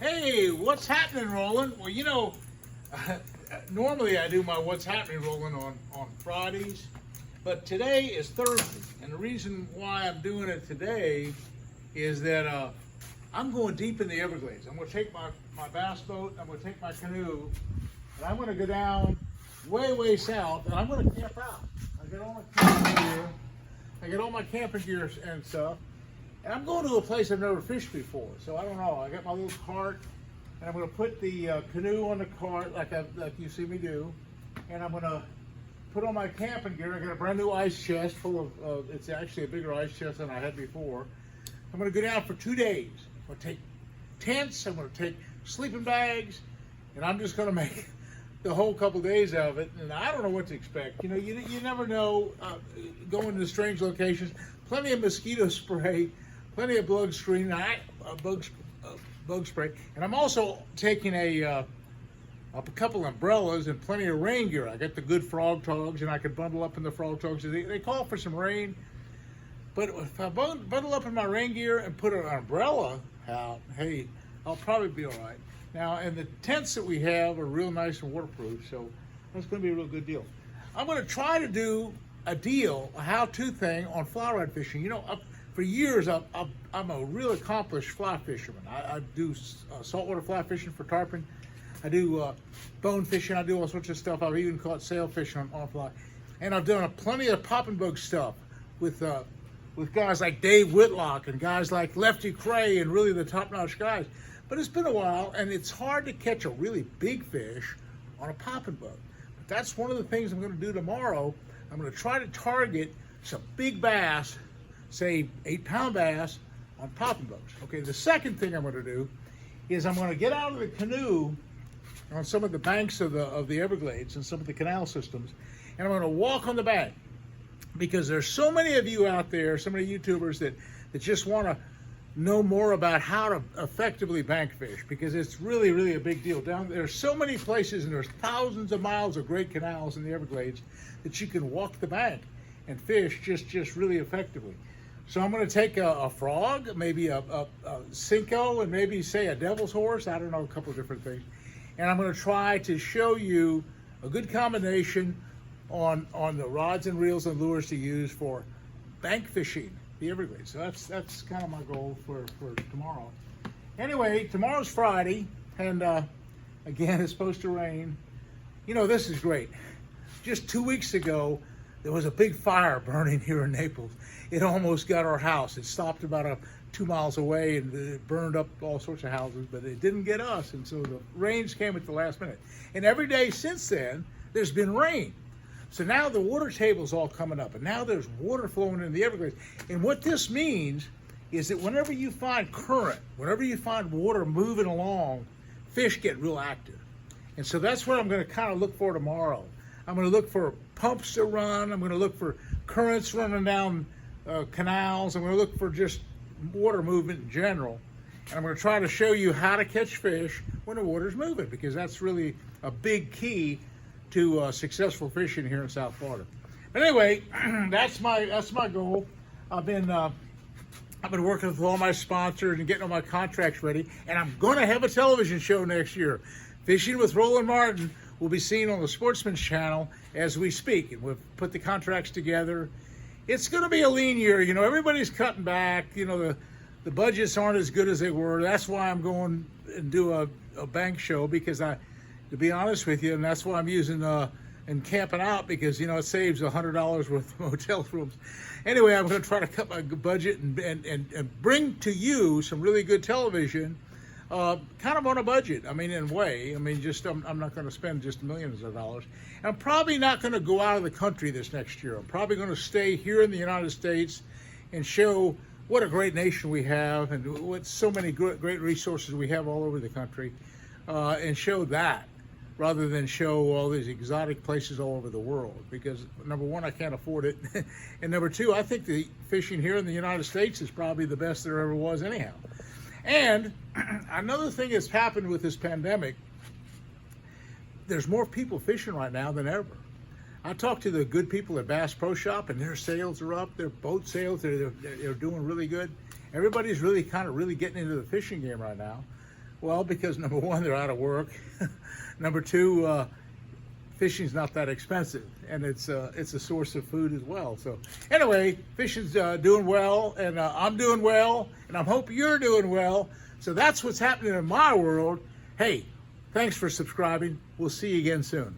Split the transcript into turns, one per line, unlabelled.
Hey, what's happening, Roland? Well, normally I do my what's happening, Roland, on Fridays, but today is Thursday, and the reason why I'm doing it today is that I'm going deep in the Everglades. I'm going to take my bass boat, I'm going to take my canoe, and I'm going to go down way south, and I'm going to camp out. I got all my camping gear, and stuff. And I'm going to a place I've never fished before, so I don't know. I got my little cart, and I'm going to put the canoe on the cart like you see me do, and I'm going to put on my camping gear. I got a brand new ice chest full of, it's actually a bigger ice chest than I had before. I'm going to go down for 2 days. I'm going to take tents, I'm going to take sleeping bags, and I'm just going to make the whole couple days of it. And I don't know what to expect. You never know, going to strange locations. Plenty of mosquito spray, plenty of bug screen, bug spray, and I'm also taking a couple umbrellas and plenty of rain gear. I got the good frog togs, and I could bundle up in the frog togs. They call for some rain, but if I bundle up in my rain gear and put an umbrella out, hey, I'll probably be all right. Now, and the tents that we have are real nice and waterproof, so that's going to be a real good deal. I'm going to try to do a how-to thing on fly rod fishing. For years, I'm a real accomplished fly fisherman. I do saltwater fly fishing for tarpon. I do bone fishing. I do all sorts of stuff. I've even caught sailfish on fly. And I've done plenty of popping bug stuff with guys like Dave Whitlock and guys like Lefty Cray and really the top-notch guys. But it's been a while, and it's hard to catch a really big fish on a popping bug. But that's one of the things I'm going to do tomorrow. I'm going to try to target some big bass, say 8-pound bass, on popping bugs. Okay, the second thing I'm going to do is I'm going to get out of the canoe on some of the banks of the Everglades and some of the canal systems, and I'm going to walk on the bank, because there's so many of you out there, so many YouTubers that just want to know more about how to effectively bank fish, because it's really a big deal. There's so many places, and there's thousands of miles of great canals in the Everglades that you can walk the bank and fish just really effectively. So I'm going to take a frog, maybe a Cinco, and maybe say a devil's horse. I don't know, a couple of different things. And I'm going to try to show you a good combination on the rods and reels and lures to use for bank fishing the Everglades. So that's kind of my goal for tomorrow. Anyway, tomorrow's Friday, and again, it's supposed to rain. This is great. Just 2 weeks ago, there was a big fire burning here in Naples. It almost got our house. It stopped about 2 miles away, and it burned up all sorts of houses, but it didn't get us. And so the rains came at the last minute. And every day since then, there's been rain. So now the water table's all coming up, and now there's water flowing in the Everglades. And what this means is that whenever you find current, whenever you find water moving along, fish get real active. And so that's what I'm going to kind of look for tomorrow. I'm going to look for pumps to run. I'm going to look for currents running down canals. I'm going to look for just water movement in general. And I'm going to try to show you how to catch fish when the water's moving, because that's really a big key to successful fishing here in South Florida. But anyway, that's my goal. I've been working with all my sponsors and getting all my contracts ready, and I'm going to have a television show next year. Fishing with Roland Martin will be seen on the Sportsman's Channel as we speak, and we've put the contracts together. It's going to be a lean year. Everybody's cutting back. The budgets aren't as good as they were. That's why I'm going and do a bank show, because to be honest with you, and that's why I'm using and camping out, because it saves $100 worth of hotel rooms. Anyway, I'm going to try to cut my budget and bring to you some really good television, kind of on a budget. In a way. I'm not going to spend just millions of dollars. And I'm probably not going to go out of the country this next year. I'm probably going to stay here in the United States and show what a great nation we have, and what so many great resources we have all over the country, and show that, rather than show all these exotic places all over the world. Because number one, I can't afford it, and number two, I think the fishing here in the United States is probably the best there ever was anyhow. And another thing that's happened with this pandemic, there's more people fishing right now than ever. I talked to the good people at Bass Pro Shop, and their sales are up. Their boat sales, they're doing really good. Everybody's really getting into the fishing game right now. Well, because number one, they're out of work. Number two, fishing's not that expensive, and it's a source of food as well. So anyway, fishing's doing well, and I'm doing well, and I hope you're doing well. So that's what's happening in my world. Hey, thanks for subscribing. We'll see you again soon.